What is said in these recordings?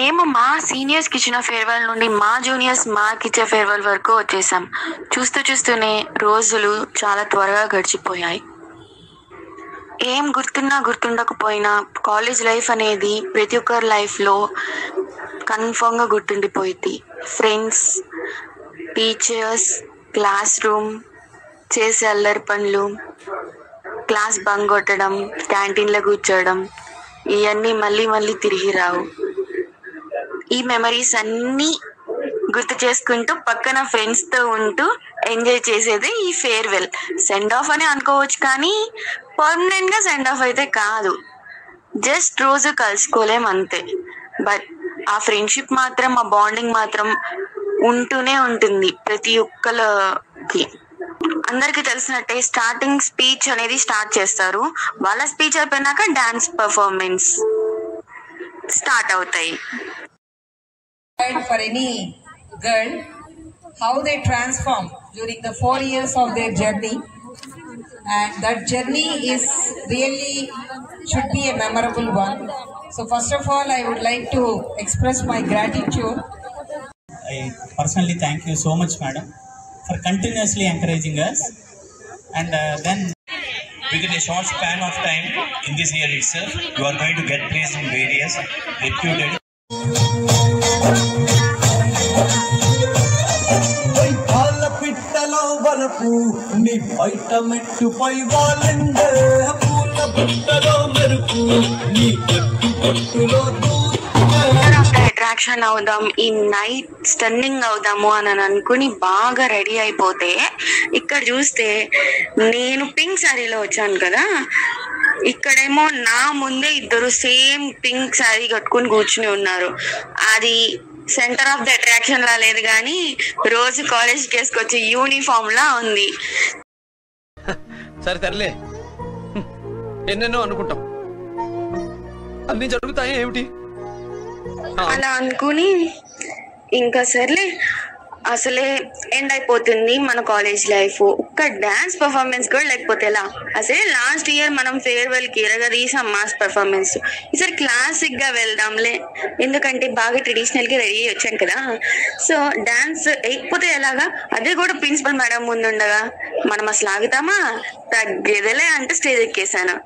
మేము మా సీనియర్స్కి ఇచ్చిన ఫేర్వెల్ నుండి మా జూనియర్స్ మాకు ఇచ్చే ఫేర్వెల్ వరకు వచ్చేసాం. చూస్తూనే రోజులు చాలా త్వరగా గడిచిపోయాయి. ఏం గుర్తున్నా గుర్తుండకపోయినా కాలేజ్ లైఫ్ అనేది ప్రతి ఒక్కరి లైఫ్లో కన్ఫర్మ్గా గుర్తుండిపోయింది. ఫ్రెండ్స్, టీచర్స్, క్లాస్ రూమ్, చేసే అల్లరి పనులు, క్లాస్ బంక్ కొట్టడం, క్యాంటీన్లో కూర్చోవడం, ఇవన్నీ మళ్ళీ తిరిగి రావు. ఈ మెమరీస్ అన్నీ గుర్తు చేసుకుంటూ పక్కన ఫ్రెండ్స్తో ఉంటూ ఎంజాయ్ చేసేదే ఈ ఫేర్వెల్. సెండ్ ఆఫ్ అని అనుకోవచ్చు, కానీ పర్మనెంట్గా సెండ్ ఆఫ్ అయితే కాదు. జస్ట్ రోజు కలుసుకోలేం అంతే. బట్ ఆ ఫ్రెండ్షిప్ మాత్రం, ఆ బాండింగ్ మాత్రం ఉంటూనే ఉంటుంది ప్రతి ఒక్కరికి. అందరికి తెలిసినట్టే స్టార్టింగ్ స్పీచ్ అనేది స్టార్ట్ చేస్తారు. వాళ్ళ స్పీచ్ అయిపోయినాక డాన్స్ పర్ఫార్మెన్స్ స్టార్ట్ అవుతాయి. For any girl, how they transform during the 4 years of their journey, and that journey is really should be a memorable one. So first of all, I would like to express my gratitude. I personally thank you so much, madam, for continuously encouraging us. And then within a short span of time in this year itself, you are going to get placed in various reputed attraction అవుదాం, ఈ night stunning అవుదాము అని అనుకుని బాగా ready అయిపోతే, ఇక్కడ చూస్తే నేను పింక్ శారీలో వచ్చాను కదా, ఇక్కడేమో నా ముందే ఇద్దరు సేమ్ పింక్ శారీ కట్టుకుని కూర్చుని ఉన్నారు. అది సెంటర్ ఆఫ్ ద అట్రాక్షన్ లా లేదు, కానీ రోజు కాలేజ్ వేసుకొచ్చే యూనిఫామ్ లా ఉంది. సరే తరలే, ఎన్నెన్నో అనుకుంటాం, అన్ని జరుగుతాయి ఏమిటి అలా అనుకుని ఇంకా సర్లే, అసలే ఎండ్ అయిపోతుంది మన కాలేజ్ లైఫ్. ఒక్క డాన్స్ పర్ఫార్మెన్స్ కూడా లేకపోతే ఎలా? అసలే లాస్ట్ ఇయర్ మనం ఫేర్వెల్ కి తీసాం మాస్ పర్ఫార్మెన్స్. ఈసారి క్లాసిక్ గా వెళ్దాంలే, ఎందుకంటే బాగా ట్రెడిషనల్ గా రెడీ వచ్చాం కదా. సో డాన్స్ వేయకపోతే ఎలాగా? అదే కూడా ప్రిన్సిపల్ మేడం ముందుండగా మనం అసలు ఆగుతామా? తగ్గేదేలే అంటే స్టేజ్ ఎక్కేసాను.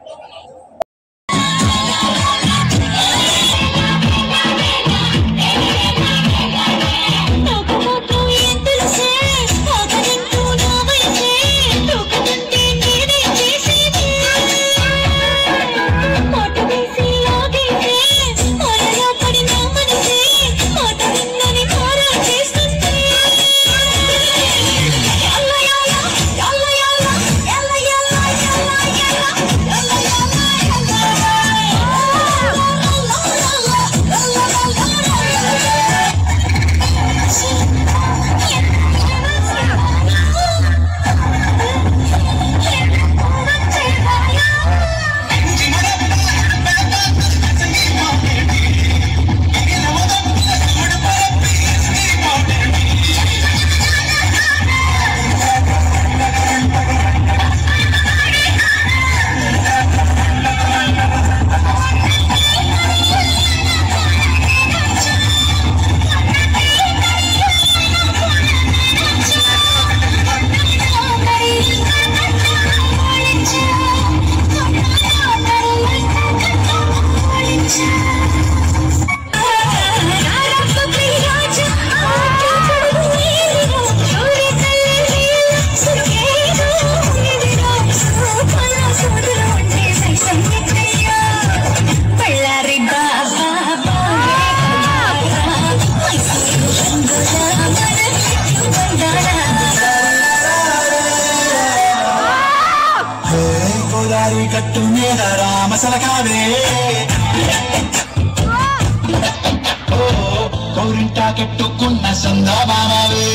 కట్టుకున్న సందమామవే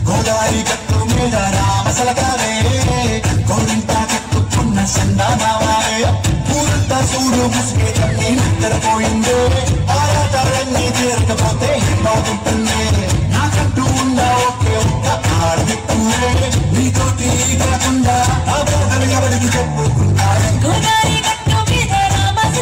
గోదారి కట్టు మీద రామసలకావే, గోరింట కట్టుకున్న సందమామవే, పూరంతా చూడు ముసుగే తన్ని నిద్రపోయిందే, ఆరాటాలన్నీ తీరకపోతే బాగుంటుంది, నాకంటూ ఉందా ఒకే ఒక్క ఆడదిక్కువే, నీతోటి కాకుండా ఆ బాధలు ఎవరికి చెప్పుకున్నారే. గోదారి కట్టు మీద రామస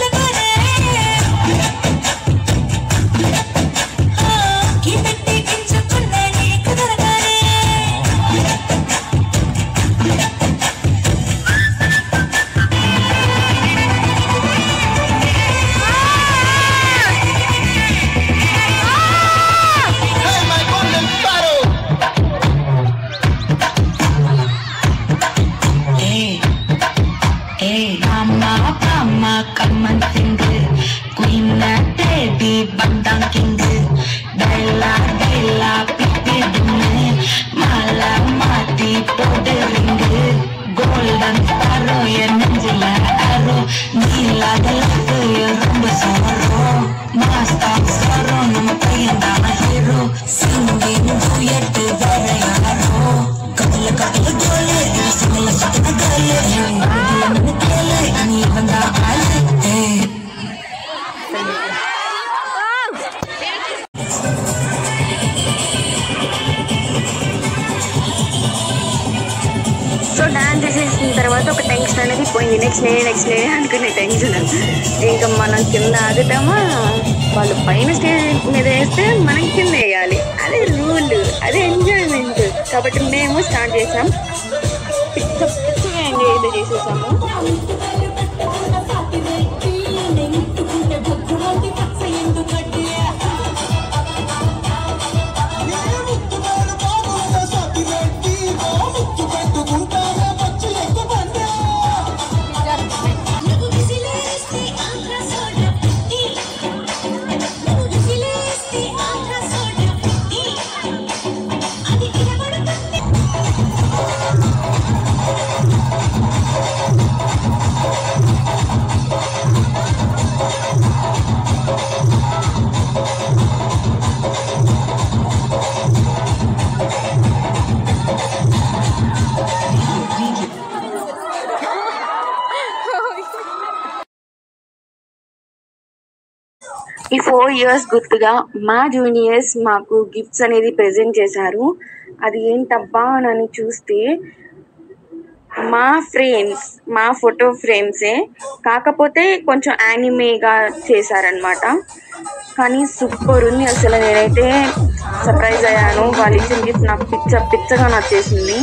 Mama, come and sing. Queen baby, bandang king. Della, della, pipi dume. Mala, mati, pode ring. Golden sparrow, ye nenjila arrow. Nila, galak, ye rumba sorrow. Master sorrow, nama payanda hero. Singing duet, vera yaro. Kapila kapila gole, singing sakna gale. Mana gale, ani banda ale. So dance చేసేసిన తర్వాత ఒక tension అనేది పోయింది. Next నేనే అనుకునే tension. ఇంకా మనం కింద ఆగుతామా, వాళ్ళు పైన స్టేజ్ మీద వేస్తే మనం కింద వేయాలి. అదే రూల్, అదే ఎంజాయ్మెంట్. కాబట్టి మేము స్టార్ట్ చేసాం. పిచ్చగా ఎంజాయ్ అయితే చేసేసాము. ఈ 4 years గుర్తుగా మా జూనియర్స్ మాకు గిఫ్ట్స్ అనేది ప్రెజెంట్ చేశారు. అది ఏంటబ్బా అని చూస్తే మా ఫ్రేమ్స్, మా ఫోటో ఫ్రేమ్సే, కాకపోతే కొంచెం యానిమేగా చేశారనమాట. కానీ సూపర్ ఉంది అసలు. నేనైతే సర్ప్రైజ్ అయ్యాను. వాళ్ళు ఇచ్చిన గిఫ్ట్ నాకు పిచ్చగా నచ్చేసింది.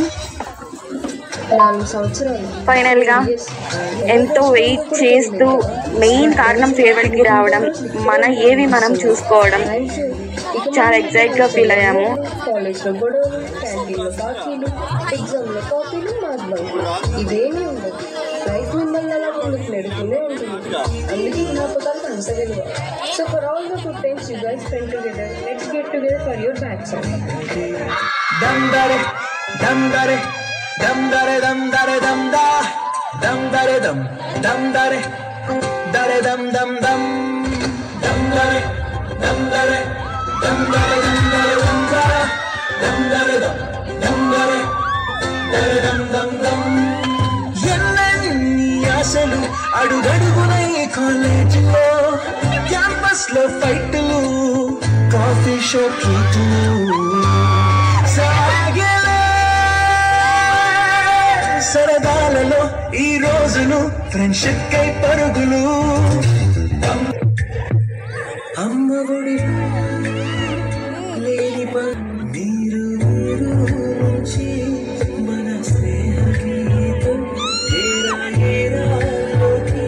ఫైనల్గా ఎంతో వెయిట్ చేస్తూ మెయిన్ కారణం ఫేర్వెల్కి రావడం, ఏవి మనం చూసుకోవడం, చాలా ఎగ్జైట్గా ఫీల్ అయ్యాము. కాలేజ్లో గొడవలు, క్యాంటీన్లో బాకీలు, ఎగ్జామ్లో కాపీలు, ఇదేమీ ఉండదు. లైఫ్ మిమ్మల్ని అలా ముందుకు నెడుతూనే ఉంటుంది. అందుకే జ్ఞాపకాలు అంతగలిగా. So for all the good times you guys spend together, let's get together for your back song. దమ్ దరే దమ్ దరే దమ్ దరే దమ్ దరే దమ్ దా దమ్ దరే దమ్ దమ్ దరే దరే దమ్ దమ్ దమ్ దమ్ దరే దమ్ దరే దమ్ దరే దమ్ దరే దమ్ దా దమ్ దరే దమ్ దరే దరే దమ్ దమ్ దమ్. ఎన్నెన్ని ఆశలు అడుగడుగున ఈ కాలేజీలో, క్యాంపస్ లో ఫైట్లు, కాఫీ షో ట్రీట్లు, సరదాలలో ఈ రోజులు, ఫ్రెండ్షిప్ కై పరుగులు. అమ్మ ఒడి లేని మీరు నుంచి మన స్నేహ గీతం ఏరాలోకి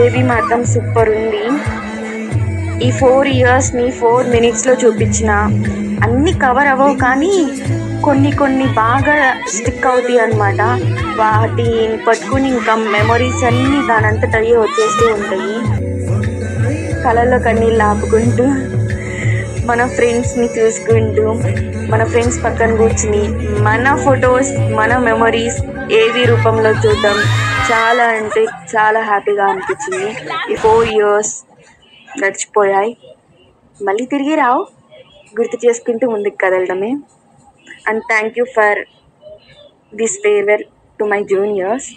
ఏవి మాత్రం సూపర్ ఉంది. ఈ 4 yearsని 4 minutesలో చూపించిన అన్నీ కవర్ అవ్వవు, కానీ కొన్ని బాగా స్టిక్ అవుతాయి అన్నమాట. వాటిని పట్టుకుని ఇంకా మెమొరీస్ అన్నీ దానంతట అయ్యే వచ్చేస్తూ ఉంటాయి. కళ్ళల్లో కన్నీళ్ళు ఆపుకుంటూ, మన ఫ్రెండ్స్ని చూసుకుంటూ, మన ఫ్రెండ్స్ పక్కన కూర్చుని మన ఫొటోస్, మన మెమొరీస్ ఏవి రూపంలో చూద్దాం. చాలా అంటే చాలా హ్యాపీగా అనిపించింది. ఈ 4 years గడిచిపోయాయి, మళ్ళీ తిరిగి రావు, గుర్తు చేసుకుంటూ ముందుకు కదలడమే. And thank you for this farewell to my juniors.